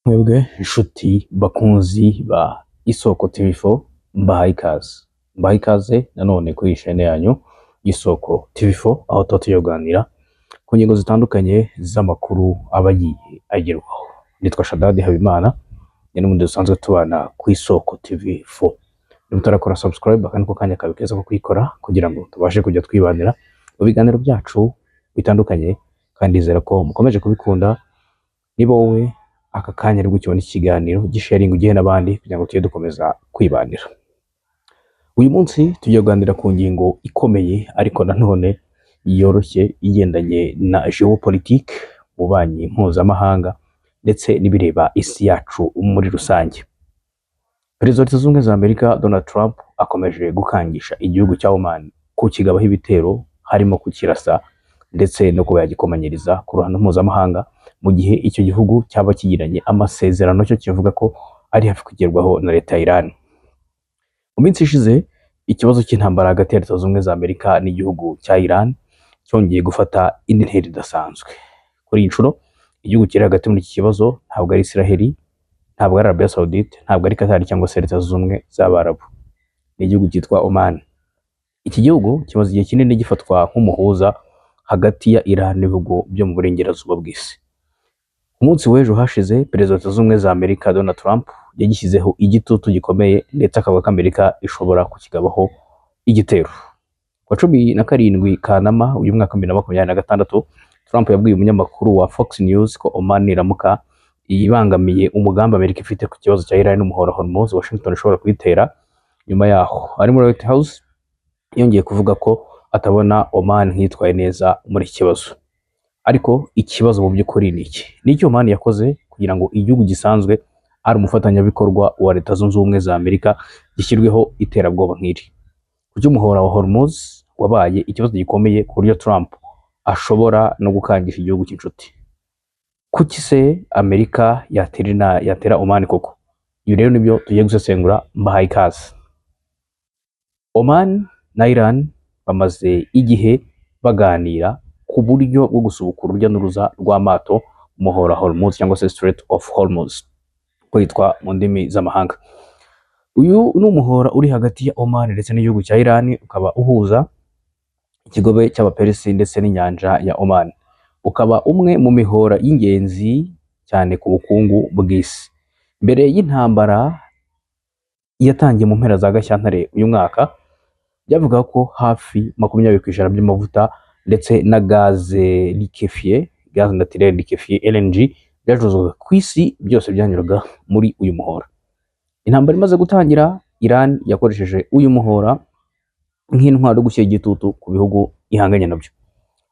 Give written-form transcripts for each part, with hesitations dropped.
Mwebwe inshuti bakunzi ba Isoko TV4 mbahaye ikaze nanone kuri chaine yanyu Isoko TV4 aho tuba tuyoganira ku ngingo zitandukanye z'amakuru abagiye agerwaho. Nitwa Shadadi Habimana ni n'umundi dusanzwe tubana ku Isoko TV4. Nimutarakora subscribe kandi ko kanya kawe keza ko kwikora kugira ngo tubashe kujya twibanira mu biganiro byacu bitandukanye, kandi izera ko mukomeje kubikunda. Niba wowe aka kanya ari gukibona ikiganiro gisharing ugihe n'abandi kugira ngo tujye dukomeza kwibanira. Uyu munsi tugiye kuganira ku ngingo ikomeye ariko nanone yoroshye igendanye na geopolitique, ububanyi mpuzamahanga ndetse n'ibireba isi yacu muri rusange. Perezida wa Leta Zunze Ubumwe za Amerika Donald Trump akomeje gukangisha igihugu cya Oman ku kigabaho ibitero, harimo kukirasa ndetse no kuba yagikomanyiriza ku ruhando mpuzamahanga, mu gihe icyo gihugu cyaba kigiranye amasezerano cyo kivuga ko ari hafi kugerwaho na leta ya Iran. Mu minsi ishize ikibazo cy'intambara hagati ya Leta Zunze Ubumwe za Amerika n'igihugu cya Iran cyongeye gufata indi ntera idasanzwe. Kuri iyi nshuro igihugu kiri hagati muri iki kibazo ntabwo ari Israel, ntabwo ari Arabia Saudite, ntabwo ari Qatar cyangwa se Leta Zunze Ubumwe z'Abarabu, ni igihugu cyitwa Oman. Iki gihugu kimaze igihe kinini gifatwa nk'umuhuza hagati ya Iran n'ibihugu byo mu burengerazuba bw'isi. Umunsi w'ejo hashize Perezida wa Leta Zunze Ubumwe za Amerika Donald Trump yagishyizeho igitutu gikomeye ndetse akavuga ko Amerika ishobora kukigabaho igitero. Ku wa 17 Kanama uyu mwaka 2026 Trump yabwiye umunyamakuru wa Fox News ko Oman niramuka ibangamiye umugambi Amerika ifite ku kibazo cya Iran n'umuhora Hormuz, Washington ishobora kuyitera. Nyuma yaho ari muri White House yongeye kuvuga ko atabona Oman nkitwaye neza muri iki kibazo. Ariko ikibazo mu by'ukuri ni iki? Nicyo Oman yakoze kugira ngo igihugu gisanzwe ari umufatanyabikorwa wa Leta Zunze Ubumwe za Amerika gishyirweho iterabwoba nk'iri? Kuki umuhora wa Hormuz wabaye ikibazo gikomeye ku buryo Trump ashobora no gukangisha igihugu cy'inshuti? Kuki se Amerika yatera Oman koko? Ibi rero nibyo tugiye gusesengura, mbahaye ikaze. Oman na Iran bamaze igihe baganira ku buryo bwo gusubukura urujya n'uruza rw'amato umuhora Hormuz cyangwa se Strait of Hormuz kwitwa mu ndimi z'amahanga. Uyu ni umuhora uri hagati ya Oman ndetse n'igihugu cya Iran, ukaba uhuza ikigobe cy'Abaperisi ndetse n'inyanja ya Oman. Ukaba umwe mu mihora y'ingenzi cyane ku bukungu bw'isi. Mbere y'intambara yatangiye mu mpera za Gashyantare uyu mwaka, byavuga ko hafi 20% by'amavuta ndetse na gaze liquefiée, gaz naturel liquefié LNG byacuruzwaga ku isi, byose byanyuraga muri uyu muhora. Intambara imaze gutangira, Iran yakoresheje uyu muhora nk'intwaro yo gushyira igitutu ku bihugu ihanganye nabyo.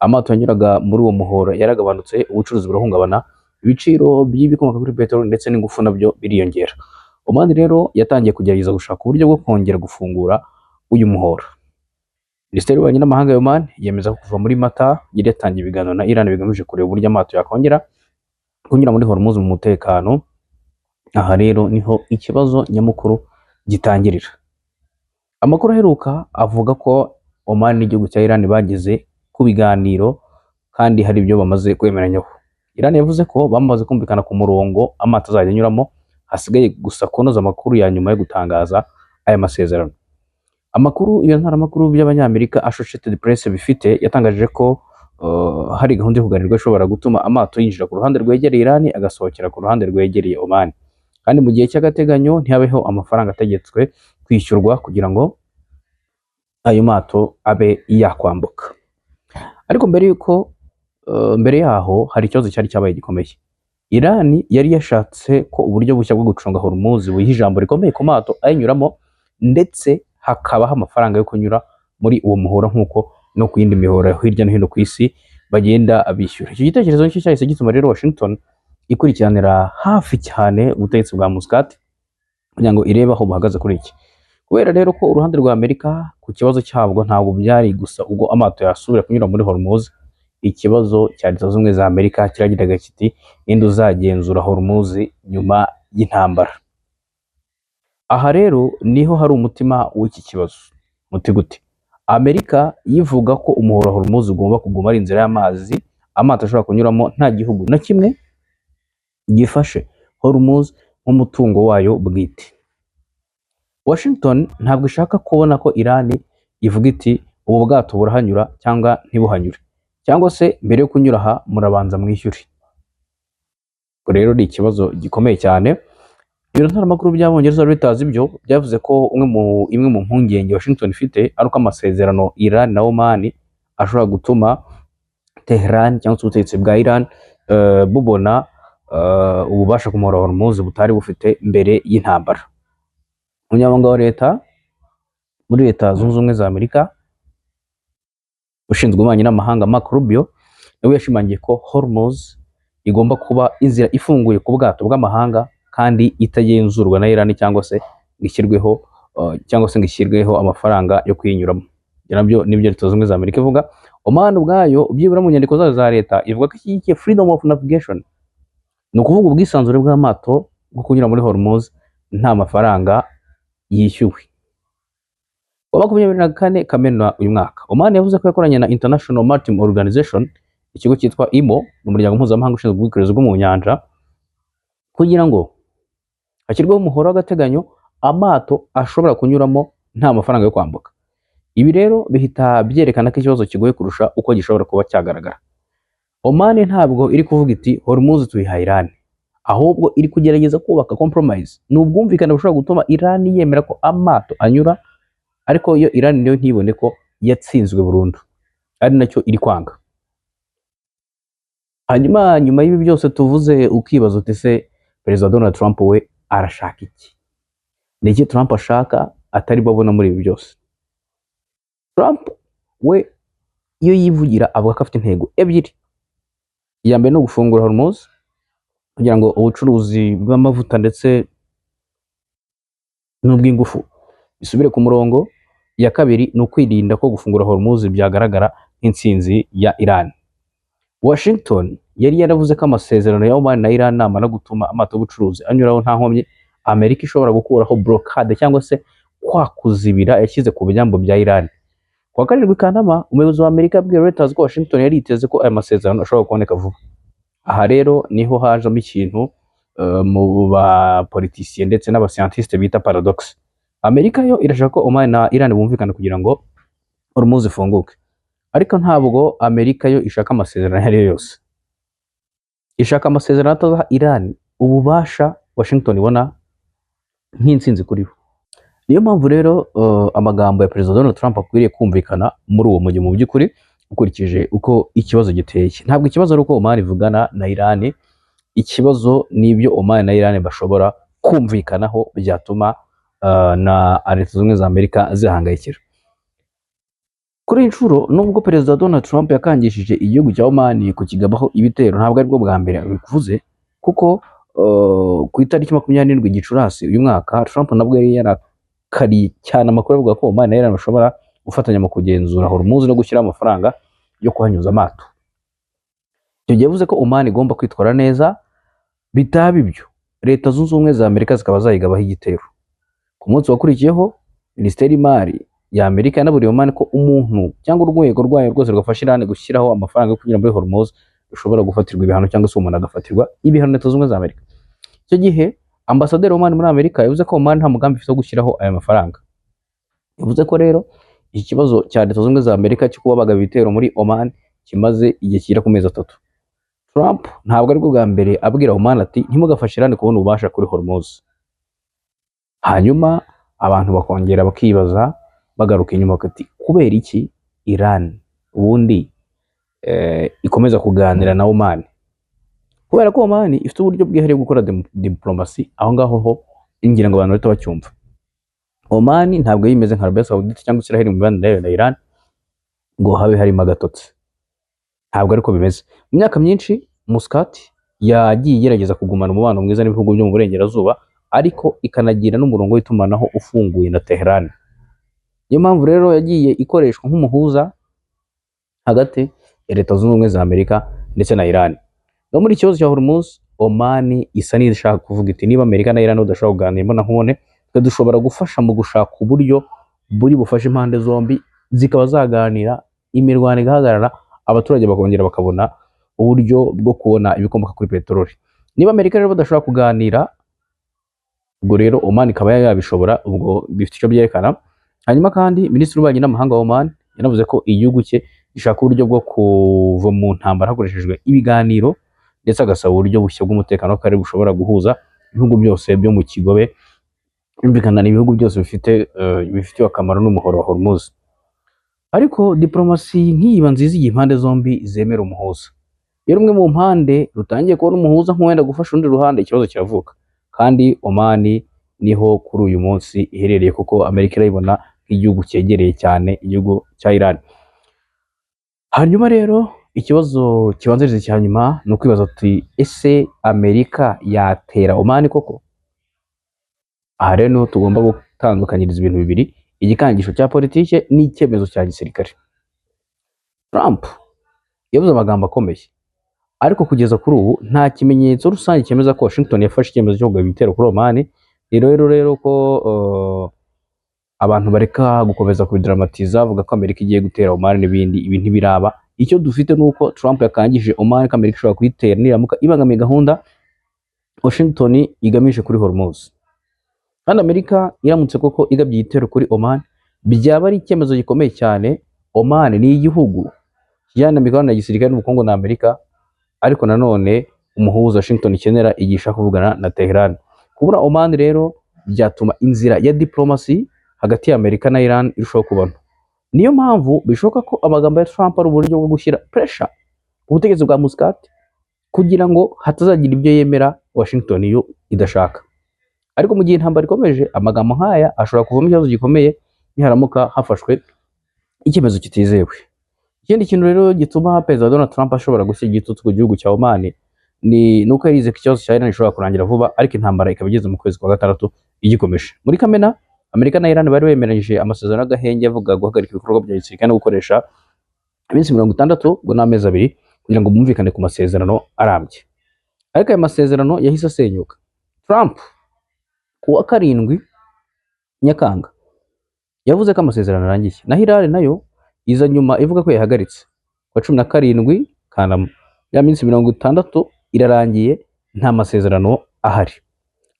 Amato yanyuraga muri uwo muhora yaragabanutse, ubucuruzi burahungabana, ibiciro by'ibikomoka kuri peteroli ndetse n'ingufu nabyo biriyongera. Oman rero yatangiye kugerageza gushaka uburyo bwo kongera gufungura uyu muhora. Minisiteri y'Ububanyi n'Amahanga ya Oman yemeza ko kuva muri Mata yari yatangiye ibiganiro na Iran bigamije kureba uburyo amato yakongera kunyura muri Hormuz mu mutekano. Aha rero niho ikibazo nyamukuru gitangirira. Amakuru aheruka avuga ko Oman n'igihugu cya Iran bageze ku biganiro kandi hari ibyo bamaze kwemeranyaho. Iran yavuze ko bamaze kumvikana ku murongo amato azajya anyuramo, hasigaye gusa kunoza amakuru ya nyuma yo gutangaza aya masezerano. Amakuru iyo ntaramakuru by'Abanyamerika Associated Press bifite yatangaje ko hari gahunda yo kuganirwa ishobora gutuma amato yinjira ku ruhande rwegereye Iran agasohokera ku ruhande rwegereye Oman, kandi mu gihe cy'agateganyo ntihabeho amafaranga ategetswe kwishyurwa kugira ngo ayo mato abe yakwambuka. Ariko mbere yaho hari ikibazo cyari cyabaye gikomeye. Iran yari yashatse ko uburyo bushya bwo gucunga Hormuz buyiha ijambo rikomeye ku mato ayinyuramo, ndetse hakabaho amafaranga yo kunyura muri uwo muhora nk'uko no ku yindi mihora hirya no hino ku isi bagenda abishyura. Icyo gitekerezo nicyo cyahise gituma rero Washington ikurikiranira hafi cyane ubutegetsi bwa Muscat kugira ngo irebe aho buhagaze kuri iki. Kubera rero ko uruhande rwa Amerika ku kibazo cyabwo ntabwo byari gusa ubwo amato yasubira kunyura muri Hormuz, ikibazo cya Leta Zunze Ubumwe za Amerika kiragiraga kiti ninde uzagenzura Hormuz nyuma y'intambara. Aha rero niho hari umutima w'iki kibazo. Muti gute? Amerika yivuga ko umuhora Hormuz ugomba kuguma ari inzira y'amazi amato ashobora kunyuramo nta gihugu na kimwe gifashe Hormuz nk'umutungo wayo bwite. Washington ntabwo ishaka kubona ko Iran ivuga iti ubu bwato burahanyura cyangwa ntibuhanyure, cyangwa se mbere yo kunyura aha murabanza mwishyure. Ubwo rero ni ikibazo gikomeye cyane. Ibiro ntaramakuru by'Abongereza Reuters ibyo byavuze ko imwe mu mpungenge Washington ifite ari uko amasezerano Iran na Oman ashobora gutuma Tehran cyangwa se ubutegetsi bwa Iran bubona ububasha ku muhora wa Hormuz butari bufite mbere y'intambara. Umunyamabanga wa leta muri Leta Zunze Ubumwe za Amerika ushinzwe ububanyi n'amahanga Marco Rubio nawe yashimangiye ko Hormuz igomba kuba inzira ifunguye ku bwato bw'amahanga kandi itagenzurwa na Iran cyangwa se ngishyirweho amafaranga yo kuyinyuramo. Nabyo nibyo Leta Zunze Ubumwe za Amerika ivuga. Oman ubwayo byibura mu nyandiko zayo za leta ivuga ko ishyigikiye freedom of navigation, ni ukuvuga ubwisanzure bw'amato bwo kunyura muri Hormuz nta mafaranga yishyuwe. Wa 24 Kamena uyu mwaka, Oman yavuze ko yakoranye na International Maritime Organization, ikigo cyitwa IMO, mu muryango mpuzamahanga ushinzwe ubwikorezi bwo mu nyanja, kugira ngo hashyirweho umuhoro w'agateganyo amato ashobora kunyuramo nta mafaranga yo kwambuka. Ibi rero bihita byerekana ko ikibazo kigoye kurusha uko gishobora kuba cyagaragara. Oman ntabwo iri kuvuga iti Hormuz tuyiha Iran, ahubwo iri kugerageza kubaka compromise. Ni ubwumvikane bushobora gutuma Iran yemera ko amato anyura, ariko iyo Iran niyo ntibone ko yatsinzwe burundu, ari nacyo iri kwanga. Hanyuma nyuma y'ibi byose tuvuze, ukibaza uti se Perezida Donald Trump we arashaka iki? Ni iki Trump ashaka atari babona muri ibi byose? Trump we iyo yivugira avuga ko afite intego ebyiri. Iya mbere ni ugufungura Hormuz kugira ngo ubucuruzi bw'amavuta ndetse n'ubw'ingufu bisubire ku murongo. Iya kabiri ni ukwirinda ko gufungura Hormuz byagaragara nk'intsinzi ya Iran. Washington yari yaravuze ko amasezerano ya Oman na Iran namara gutuma amato y'ubucuruzi anyuraho nta nkomyi, Amerika ishobora gukuraho blockade cyangwa se kwakuzibira yashyize ku byambo bya Iran. Ku wa 7 Kanama, umuyobozi wa Amerika yabwiye Reuters ko Washington yari yiteze ko aya masezerano ashobora kuboneka vuba. Aha rero niho hajemo ikintu mu bapolitisiye ndetse n'abascientiste bita paradox. Amerika yo irashaka ko Oman na Iran bumvikana kugira ngo Hormuz ifunguke, ariko ntabwo Amerika yo ishaka amasezerano yari yose. Ishaka amasezerano atazaha Iran ububasha Washington ibona nk'intsinzi kuri bo. Niyo mpamvu rero amagambo ya Perezida Donald Trump akwiriye kumvikana muri uwo mujyi mu by'ukuri, ukurikije uko ikibazo giteye. Ntabwo ikibazo ari uko Oman ivugana na Iran, ikibazo n'ibyo Oman na Iran bashobora kumvikanaho byatuma na Leta Zunze Ubumwe za Amerika zihangayikira. Kuri inshuro nubwo Perezida Donald Trump yakangishije igihugu cya Oman kukigabaho ibitero, ntabwo ari bwo bwa mbere bivuze, kuko ku itariki 27 Gicurasi uyu mwaka Trump nabwo yari yarakariye cyane amakuru avuga ko Oman na Iran bashobora gufatanya mu kugenzura Hormuz no gushyira amafaranga yo kuhanyuza amato. Icyo gihe yavuze ko Oman igomba kwitwara neza, bitaba ibyo Leta Zunze Ubumwe za Amerika zikaba zayigabaho igitero. Ku munsi wakurikiyeho, Minisiteri y'Imari ya Amerika yanaburiye Oman ko umuntu cyangwa urwego rwayo rwose rwafasha Iran gushyiraho amafaranga yo kunyura muri Hormuz rushobora gufatirwa ibihano, cyangwa se umuntu agafatirwa ibihano Leta Zunze Ubumwe za Amerika. Icyo gihe Ambasaderi Oman muri Amerika yavuze ko Oman nta mugambi ufite wo gushyiraho aya mafaranga. Yavuze ko rero iki kibazo cya Leta Zunze Ubumwe za Amerika cyo kuba bagaba ibitero muri Oman kimaze igihe kigera ku mezi 3. Trump ntabwo ari bwo bwa mbere abwira Oman ati ntimugafashe Iran kubona ububasha kuri Hormuz. Hanyuma abantu bakongera bakibaza bagaruka inyuma ati kubera iki Iran ubundi ikomeza kuganira na Oman? Kubera ko Oman ifite uburyo bwihariye bwo gukora diplomasi. Aho ngaho ho ingira ngo abantu bahita bacyumva. Oman ntabwo yimeze nka Arabia Saudite cyangwa Israel mu mibanire na Iran ngo habe harimo agatotsi. Ntabwo ariko bimeze. Mu myaka myinshi Muscat yagiye igerageza kugumana umubano mwiza n'ibihugu byo mu burengerazuba, ariko ikanagira n'umurongo w'itumanaho ufunguye na Tehran. Niyo mpamvu rero yagiye ikoreshwa nk'umuhuza hagati ya Leta Zunze Ubumwe za Amerika ndetse na Iran. No muri ikibazo cya Hormuz, Oman isa n'ishaka kuvuga iti niba Amerika na Iran badashobora kuganira imbona nkubone, twe dushobora gufasha mu gushaka uburyo buri bufashe impande zombi zikaba zaganira, imirwano igahagarara, abaturage bakongera bakabona uburyo bwo kubona ibikomoka kuri peteroli. Niba Amerika rero badashobora kuganira, ubwo rero Oman ikaba yabishobora, ubwo bifite icyo byerekana. Hanyuma kandi Minisitiri w'Ububanyi n'Amahanga wa Oman yanavuze ko igihugu cye gishaka uburyo bwo kuva mu ntambara hakoreshejwe ibiganiro, ndetse agasaba uburyo bushya bw'umutekano w'akarere bushobora guhuza ibihugu byose byo mu kigobe. Byumvikana ni ibihugu byose bifitiwe akamaro n'umuhoro wa Hormuz. Ariko diplomasi nk'iyiba nziza igihe impande zombi zemera umuhuza. Iyo rumwe mu mpande rutangiye kubona umuhuza nk'uwenda gufasha urundi ruhande, ikibazo kiravuka. Kandi Oman niho kuri uyu munsi iherereye, kuko Amerika irayibona nk'igihugu cyegereye cyane igihugu cya Iran. Hanyuma rero ikibazo kibanziriza cya nyuma ni ukwibaza ati ese Amerika yatera Oman koko? Aha rero niho tugomba gutandukanyiriza ibintu bibiri, igikangisho cya politike n'icyemezo cya gisirikare. Trump yavuze amagambo akomeye, ariko kugeza kuri ubu nta kimenyetso rusange cyemeza ko Washington yafashe icyemezo cyo kugaba ibitero kuri Oman. Rero ko abantu bareka gukomeza kubidramatisa bavuga ko Amerika igiye gutera Oman n'ibindi, ibi ntibiraba. Icyo dufite nuko Trump yakangije Oman ko Amerika ishobora kuyitera niramuka ibangamiye gahunda Washington igamije kuri Hormuz. Kandi Amerika iramutse koko igabye igitero kuri Oman, byaba ari icyemezo gikomeye cyane. Oman ni igihugu kijyana imikoranire ya gisirikare n'ubukungu na Amerika, ariko nanone umuhuza Washington ikenera igisha kuvugana na Tehran. Kubura Oman rero byatuma inzira ya diplomasi hagati ya Amerika na Iran irushaho kubona. Niyo mpamvu bishoboka ko amagambo ya Trump ari uburyo bwo gushyira pressure ku butegetsi bwa Muscat kugira ngo hatazagira ibyo yemera Washington yo idashaka. Ariko mu gihe intambara ikomeje, amagambo nk'aya ashobora kuvamo ikibazo gikomeye niharamuka hafashwe icyemezo kitizewe. Ikindi kintu rero gituma Perezida Donald Trump ashobora gushyira igitutu ku gihugu cya Oman ni nuko yarize ko ikibazo cya Iran gishobora kurangira vuba, ariko intambara ikaba igeze mu kwezi kwa gatandatu igikomeje. Muri Kamena, Amerika na Iran bari bemeranyije amasezerano y'agahenge avuga guhagarika ibikorwa bya gisirikare no gukoresha iminsi 60 ngo n'amezi 2 kugira ngo bumvikane ku masezerano arambye. Ariko aya masezerano yahise asenyuka. Trump ku wa 7 Nyakanga yavuze ko amasezerano arangiye, naho Iran nayo iza nyuma ivuga ko yahagaritse. Ku wa 17 Kanama ya minsi 60 irarangiye, nta masezerano ahari.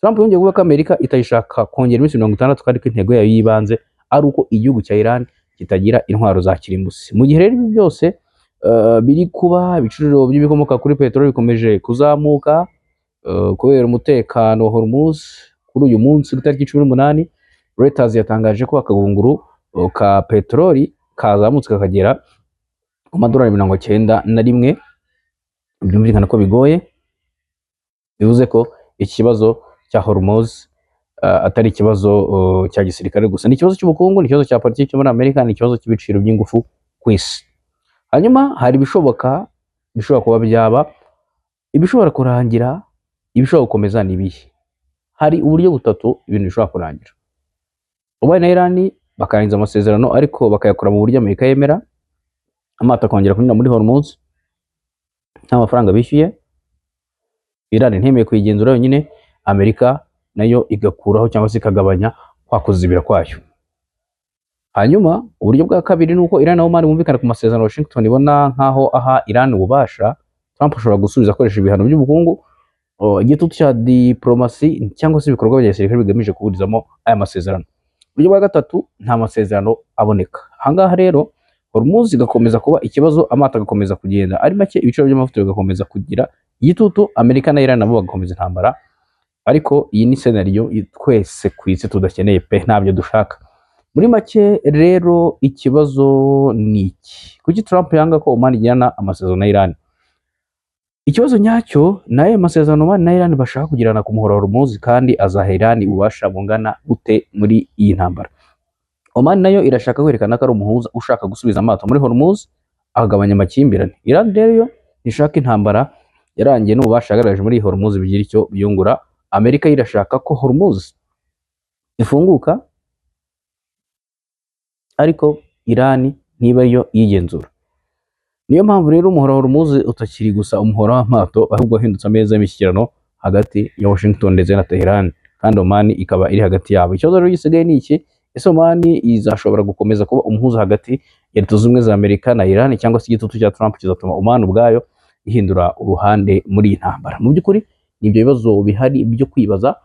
Trump yongeye kuvuga ko Amerika itayishaka kongera iminsi 60 kandi ko intego yayo yibanze ari uko igihugu cya Iran kitagira intwaro za kirimbuzi. Mu gihe rero ibi byose biri kuba, ibiciro by'ibikomoka kuri peteroli bikomeje kuzamuka kubera umutekano wa Hormuz. Kuri uyu munsi itariki 18 Reuters yatangaje ko akagunguru ka peteroli kazamutse kakagera ku madolari 91. Byumvikana ko bigoye, bivuze ko ikibazo cya Hormuz atari ikibazo cya gisirikare gusa, ni ikibazo cy'ubukungu, ni ikibazo cya politiki muri Amerika, ni ikibazo cy'ibiciro by'ingufu ku isi. Hanyuma hari bishobora kuba byaba, ibishobora kurangira, ibishobora gukomeza n'ibihe. Hari uburyo butatu ibintu bishobora kurangira. Oman na Iran bakarangiza amasezerano, ariko bakayakora mu buryo Amerika yemera, amato akongera kunyura muri Hormuz nta mafaranga bishyuye. Iran ntemeye kuyigenzura yonyine, Amerika nayo igakuraho cyangwa se ikagabanya kwa kuzibira kwayo. Hanyuma uburyo bwa kabiri nuko Iran na Oman bumvikana ku masezerano Washington ibona nkaho aha Iran ububasha. Trump ashobora gusubiza akoresha ibihano by'ubukungu, igitutu cya diplomasi cyangwa se ibikorwa bya gisirikare bigamije kuburizamo aya masezerano. Uburyo bwa gatatu, nta masezerano aboneka. Ahangaha rero Hormuz igakomeza kuba ikibazo, amato agakomeza kugenda ari make, ibiciro by'amavuta bigakomeza kugira igitutu, Amerika na Iran nabo bagakomeza intambara. Ariko iyi ni scenario twese ku isi tudakeneye pe, ntabyo dushaka. Muri make rero ikibazo ni iki? Kuki Trump yanga ko Oman igirana amasezerano na Iran? Ikibazo nyacyo naye amasezerano Oman na Iran bashaka kugirana ku muhora wa Hormuz, kandi azaha Iran ububasha bungana gute muri iyi ntambara? Oman nayo irashaka kwerekana ko ari umuhuza ushaka gusubiza amato muri Hormuz akagabanya amakimbirane. Iran rero ishaka intambara yarangiye n'ububasha yagaragaje muri Hormuz bigira icyo biyungura. Amerika irashaka ko Hormuz ifunguka, ariko Iran ntiba yo yigenzura. Niyo mpamvu rero umuhora wa Hormuz utakiri gusa umuhora w'amato, ahubwo wahindutse ameza y'imishyikirano hagati ya Washington ndetse na Tehran, kandi Oman ikaba iri hagati yabo. Ikibazo rero gisigaye ni iki? Ese Oman izashobora gukomeza kuba umuhuza hagati ya Leta Zunze Ubumwe za Amerika na Iran, cyangwa se igitutu cya Trump kizatuma Oman ubwayo ihindura uruhande muri iyi ntambara? Mu by'ukuri ibyo bibazo bihari byo kwibaza.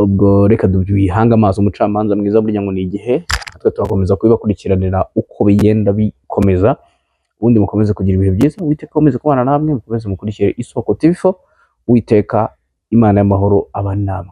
Ubwo reka dubihange amaso umucamanza mwiza burya ngo ni igihe, natwe turakomeza kubibakurikiranira uko bigenda bikomeza, ubundi mukomeze kugira ibihe byiza. Uwiteka akomeze kubana namwe, mukomeze mukurikire Isoko TV4. Uwiteka Imana y'amahoro abane namwe.